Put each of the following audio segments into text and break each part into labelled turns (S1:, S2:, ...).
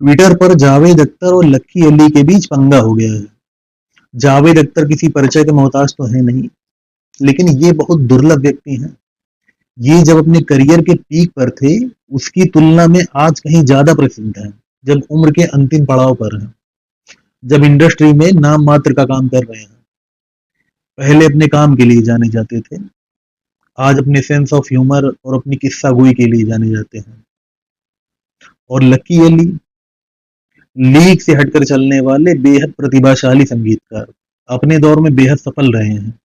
S1: Twitter पर जावेद अख्तर और लक्की अली के बीच पंगा हो गया है। जावेद अख्तर किसी परिचय के मोहताज तो है नहीं, लेकिन ये बहुत दुर्लभ व्यक्ति हैं। ये जब अपने करियर के पीक पर थे, उसकी तुलना में आज कहीं ज्यादा प्रसिद्ध हैं। जब उम्र के अंतिम पड़ाव पर हैं, जब इंडस्ट्री में नाम मात्र का काम कर रहे हैं। पहले अपने काम के लिए जाने जाते थे, आज अपने सेंस ऑफ ह्यूमर और अपनी किस्सा गोई के लिए जाने जाते हैं। और लकी अली, लीग से हटकर चलने वाले बेहद प्रतिभाशाली संगीतकार, अपने दौर में बेहद सफल रहे हैं।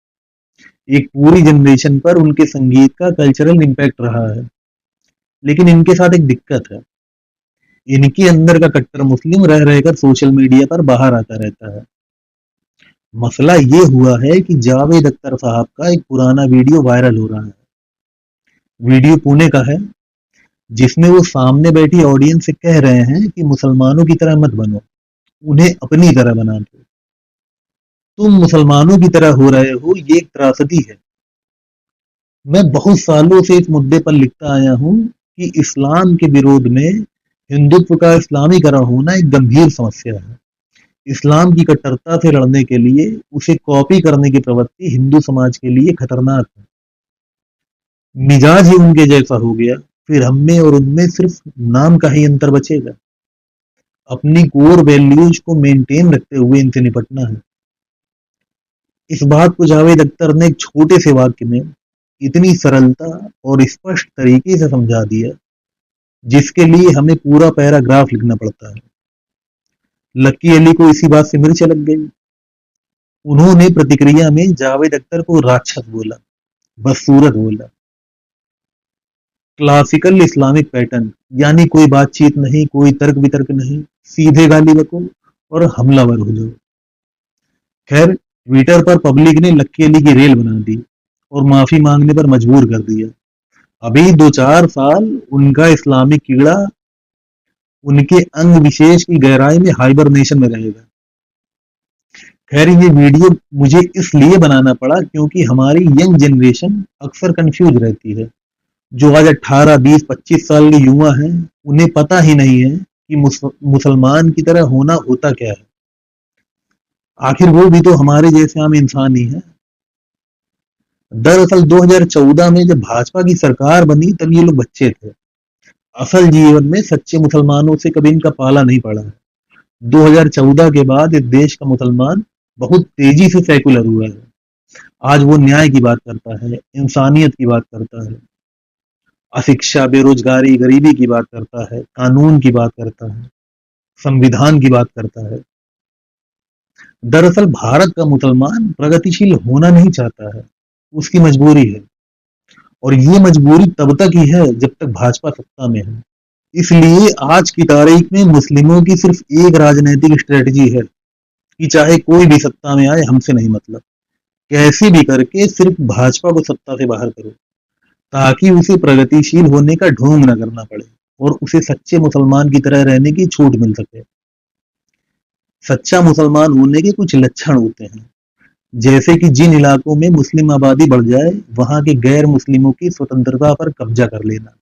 S1: एक पूरी जनरेशन पर उनके संगीत का कल्चरल इम्पैक्ट रहा है। लेकिन इनके साथ एक दिक्कत है, इनके अंदर का कट्टर मुस्लिम रह रहकर सोशल मीडिया पर बाहर आता रहता है। मसला ये हुआ है कि जावेद अख्तर साहब का एक पुराना वीडियो वायरल हो रहा है। वीडियो पुणे का है, जिसमें वो सामने बैठी ऑडियंस से कह रहे हैं कि मुसलमानों की तरह मत बनो, उन्हें अपनी तरह बना दो। तुम मुसलमानों की तरह हो रहे हो, ये एक त्रासदी है। मैं बहुत सालों से इस मुद्दे पर लिखता आया हूं कि इस्लाम के विरोध में हिंदुत्व का इस्लामीकरण होना एक गंभीर समस्या है। इस्लाम की कट्टरता से लड़ने के लिए उसे कॉपी करने की प्रवृत्ति हिंदू समाज के लिए खतरनाक है। मिजाज ही उनके जैसा हो गया, फिर हम में और उनमें सिर्फ नाम का ही अंतर बचेगा। अपनी कोर वैल्यूज को मेंटेन रखते हुए इनसे निपटना है। इस बात को जावेद अख्तर ने एक छोटे से वाक्य में इतनी सरलता और स्पष्ट तरीके से समझा दिया, जिसके लिए हमें पूरा पैराग्राफ लिखना पड़ता है। लक्की अली को इसी बात से मिर्च लग गई। उन्होंने प्रतिक्रिया में जावेद अख्तर को राक्षस बोला, बदसूरत बोला। क्लासिकल इस्लामिक पैटर्न, यानी कोई बातचीत नहीं, कोई तर्क वितर्क नहीं, सीधे गाली बको और हमलावर हो जाओ। खैर, ट्विटर पर पब्लिक ने लक्की अली की रेल बना दी और माफी मांगने पर मजबूर कर दिया। अभी 2-4 साल उनका इस्लामिक कीड़ा उनके अंग विशेष की गहराई में हाइबरनेशन में रहेगा। खैर, ये वीडियो मुझे इसलिए बनाना पड़ा क्योंकि हमारी यंग जनरेशन अक्सर कंफ्यूज रहती है। जो आज 18, 20, 25 साल के युवा हैं, उन्हें पता ही नहीं है कि मुसलमान की तरह होना होता क्या है। आखिर वो भी तो हमारे जैसे आम इंसान ही है। दरअसल 2014 में जब भाजपा की सरकार बनी, तब ये लोग बच्चे थे। असल जीवन में सच्चे मुसलमानों से कभी इनका पाला नहीं पड़ा है। 2014 के बाद इस देश का मुसलमान बहुत तेजी से सेकुलर हुआ है। आज वो न्याय की बात करता है, इंसानियत की बात करता है, अशिक्षा, बेरोजगारी, गरीबी की बात करता है, कानून की बात करता है, संविधान की बात करता है। दरअसल भारत का मुसलमान प्रगतिशील होना नहीं चाहता है, उसकी मजबूरी है। और ये मजबूरी तब तक ही है जब तक भाजपा सत्ता में है। इसलिए आज की तारीख में मुस्लिमों की सिर्फ एक राजनीतिक स्ट्रेटजी है कि चाहे कोई भी सत्ता में आए, हमसे नहीं मतलब, कैसे भी करके सिर्फ भाजपा को सत्ता से बाहर करो, ताकि उसे प्रगतिशील होने का ढोंग न करना पड़े और उसे सच्चे मुसलमान की तरह रहने की छूट मिल सके। सच्चा मुसलमान होने के कुछ लक्षण होते हैं, जैसे कि जिन इलाकों में मुस्लिम आबादी बढ़ जाए, वहां के गैर मुस्लिमों की स्वतंत्रता पर कब्जा कर लेना।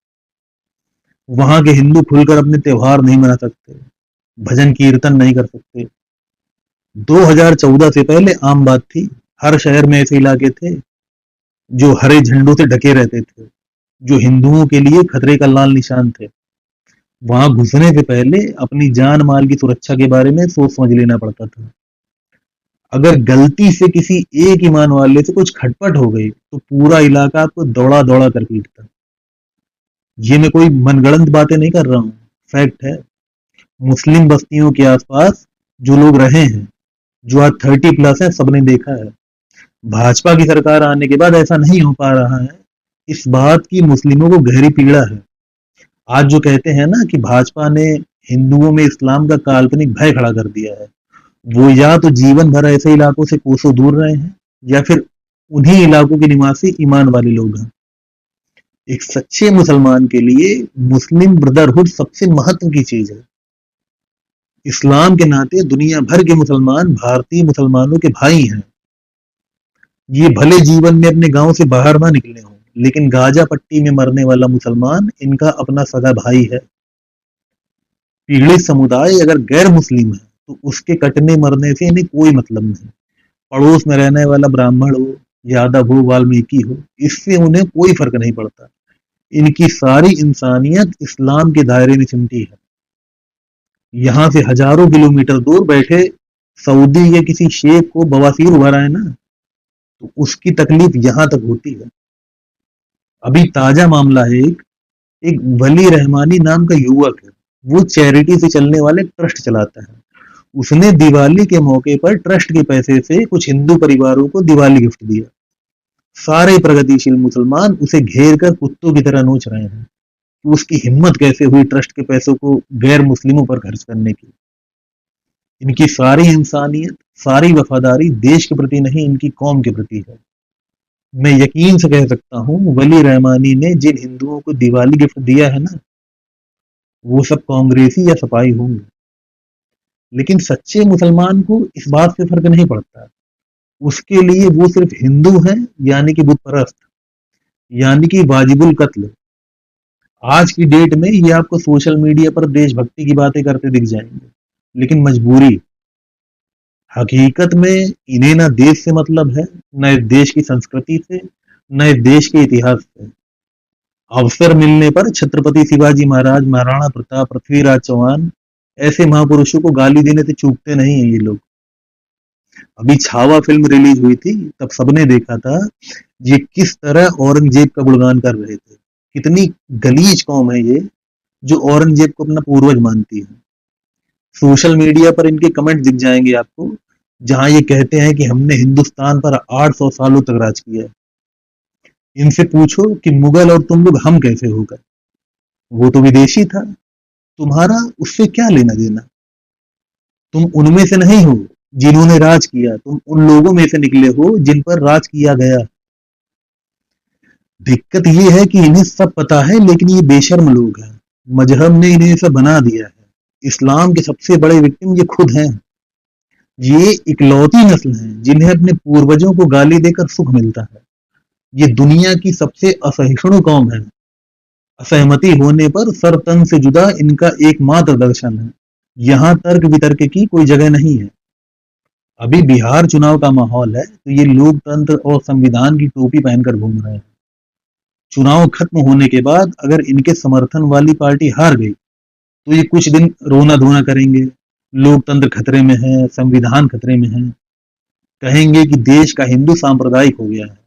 S1: वहां के हिंदू खुलकर अपने त्योहार नहीं मना सकते, भजन कीर्तन नहीं कर सकते। 2014 से पहले आम बात थी। हर शहर में ऐसे इलाके थे जो हरे झंडों से ढके रहते थे, जो हिंदुओं के लिए खतरे का लाल निशान थे। वहां घुसने से पहले अपनी जान माल की सुरक्षा के बारे में सोच समझ लेना पड़ता था। अगर गलती से किसी एक ईमान वाले से कुछ खटपट हो गई, तो पूरा इलाका आपको दौड़ा दौड़ा कर पीटता। ये मैं कोई मनगढ़ंत बातें नहीं कर रहा हूँ, फैक्ट है। मुस्लिम बस्तियों के आसपास जो लोग रहे हैं, जो आज 30+ है, सबने देखा है। भाजपा की सरकार आने के बाद ऐसा नहीं हो पा रहा है। इस बात की मुस्लिमों को गहरी पीड़ा है। आज जो कहते हैं ना कि भाजपा ने हिंदुओं में इस्लाम का काल्पनिक भय खड़ा कर दिया है, वो या तो जीवन भर ऐसे इलाकों से कोसों दूर रहे हैं, या फिर उन्हीं इलाकों के निवासी ईमान वाले लोग हैं। एक सच्चे मुसलमान के लिए मुस्लिम ब्रदरहुड सबसे महत्व की चीज है। इस्लाम के नाते दुनिया भर के मुसलमान भारतीय मुसलमानों के भाई हैं। ये भले जीवन में अपने गांव से बाहर ना निकले हों, लेकिन गाजा पट्टी में मरने वाला मुसलमान इनका अपना सगा भाई है। पीड़ित समुदाय अगर गैर मुस्लिम है तो उसके कटने मरने से इन्हें कोई मतलब नहीं। पड़ोस में रहने वाला ब्राह्मण हो, यादव हो, वाल्मीकि हो, इससे उन्हें कोई फर्क नहीं पड़ता। इनकी सारी इंसानियत इस्लाम के दायरे में सिमटी है। यहाँ से हजारों किलोमीटर दूर बैठे सऊदी या किसी शेख को बवासीर हुआ रहा है ना, तो उसकी तकलीफ यहाँ तक होती है। अभी ताजा मामला है, एक वली रहमानी नाम का युवक है। वो चैरिटी से चलने वाले ट्रस्ट चलाता है। उसने दिवाली के मौके पर ट्रस्ट के पैसे से कुछ हिंदू परिवारों को दिवाली गिफ्ट दिया। सारे प्रगतिशील मुसलमान उसे घेर कर कुत्तों की तरह नोच रहे हैं कि उसकी हिम्मत कैसे हुई ट्रस्ट के पैसों को गैर मुस्लिमों पर खर्च करने की। इनकी सारी इंसानियत, सारी वफादारी देश के प्रति नहीं, इनकी कौम के प्रति है। मैं यकीन से कह सकता हूँ, वली रहमानी ने जिन हिंदुओं को दिवाली गिफ्ट दिया है ना, वो सब कांग्रेसी या सपाई होंगे। लेकिन सच्चे मुसलमान को इस बात से फर्क नहीं पड़ता। उसके लिए वो सिर्फ हिंदू है, यानी कि बुत परस्त, यानी कि वाजिबुल कत्ल। आज की डेट में ये आपको सोशल मीडिया पर देशभक्ति की बातें करते दिख जाएंगे, लेकिन मजबूरी, हकीकत में इन्हें ना देश से मतलब है, न इस देश की संस्कृति से, न इस देश के इतिहास से। अवसर मिलने पर छत्रपति शिवाजी महाराज, महाराणा प्रताप, पृथ्वीराज चौहान ऐसे महापुरुषों को गाली देने से चूकते नहीं है ये लोग। अभी छावा फिल्म रिलीज हुई थी, तब सबने देखा था ये किस तरह औरंगजेब का गुणगान कर रहे थे। कितनी गलीज कौम है ये, जो औरंगजेब को अपना पूर्वज मानती है। सोशल मीडिया पर इनके कमेंट दिख जाएंगे आपको, जहां ये कहते हैं कि हमने हिंदुस्तान पर 800 सालों तक राज किया है। इनसे पूछो कि मुगल और तुम लोग हम कैसे हो गए। वो तो विदेशी था, तुम्हारा उससे क्या लेना देना। तुम उनमें से नहीं हो जिन्होंने राज किया, तुम उन लोगों में से निकले हो जिन पर राज किया गया। दिक्कत ये है कि इन्हें सब पता है, लेकिन ये बेशर्म लोग हैं। मजहब ने इन्हें सब बना दिया है। इस्लाम के सबसे बड़े विक्टिम ये खुद हैं। ये इकलौती नस्ल हैं जिन्हें अपने पूर्वजों को गाली देकर सुख मिलता है। ये दुनिया की सबसे असहिष्णु कौम है। असहमति होने पर सर तन से जुदा इनका एकमात्र दर्शन है। यहाँ तर्क वितर्क की कोई जगह नहीं है। अभी बिहार चुनाव का माहौल है, तो ये लोकतंत्र और संविधान की टोपी पहनकर घूम रहे हैं। चुनाव खत्म होने के बाद अगर इनके समर्थन वाली पार्टी हार गई, तो ये कुछ दिन रोना धोना करेंगे, लोकतंत्र खतरे में है, संविधान खतरे में है, कहेंगे कि देश का हिंदू सांप्रदायिक हो गया है,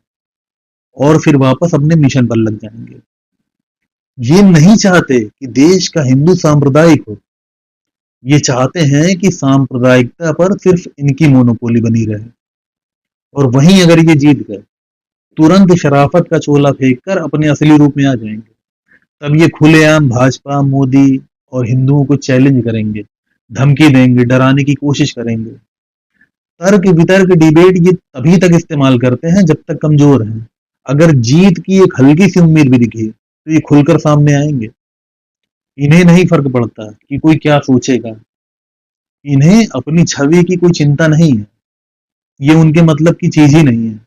S1: और फिर वापस अपने मिशन पर लग जाएंगे। ये नहीं चाहते कि देश का हिंदू सांप्रदायिक हो। ये चाहते हैं कि सांप्रदायिकता पर सिर्फ इनकी मोनोपोली बनी रहे। और वहीं अगर ये जीत गए, तुरंत शराफत का चोला फेंककर अपने असली रूप में आ जाएंगे। तब ये खुलेआम भाजपा, मोदी और हिंदुओं को चैलेंज करेंगे, धमकी देंगे, डराने की कोशिश करेंगे। तर्क वितर्क डिबेट ये तभी तक इस्तेमाल करते हैं जब तक कमजोर हैं। अगर जीत की एक हल्की सी उम्मीद भी दिखी, तो ये खुलकर सामने आएंगे। इन्हें नहीं फर्क पड़ता कि कोई क्या सोचेगा। इन्हें अपनी छवि की कोई चिंता नहीं है। ये उनके मतलब की चीज ही नहीं है।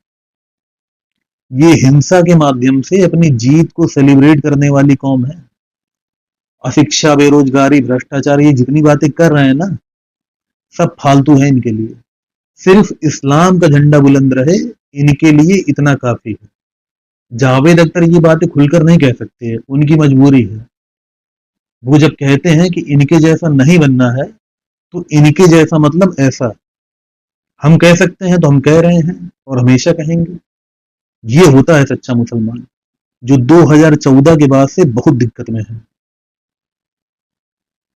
S1: ये हिंसा के माध्यम से अपनी जीत को सेलिब्रेट करने वाली कौम है। अशिक्षा, बेरोजगारी, भ्रष्टाचार, ये जितनी बातें कर रहे हैं ना, सब फालतू है इनके लिए। सिर्फ इस्लाम का झंडा बुलंद रहे, इनके लिए इतना काफी है। जावेद अख्तर ये बातें खुलकर नहीं कह सकते, उनकी मजबूरी है। वो जब कहते हैं कि इनके जैसा नहीं बनना है, तो इनके जैसा मतलब ऐसा। हम कह सकते हैं तो हम कह रहे हैं और हमेशा कहेंगे। ये होता है सच्चा मुसलमान, जो 2014 के बाद से बहुत दिक्कत में है।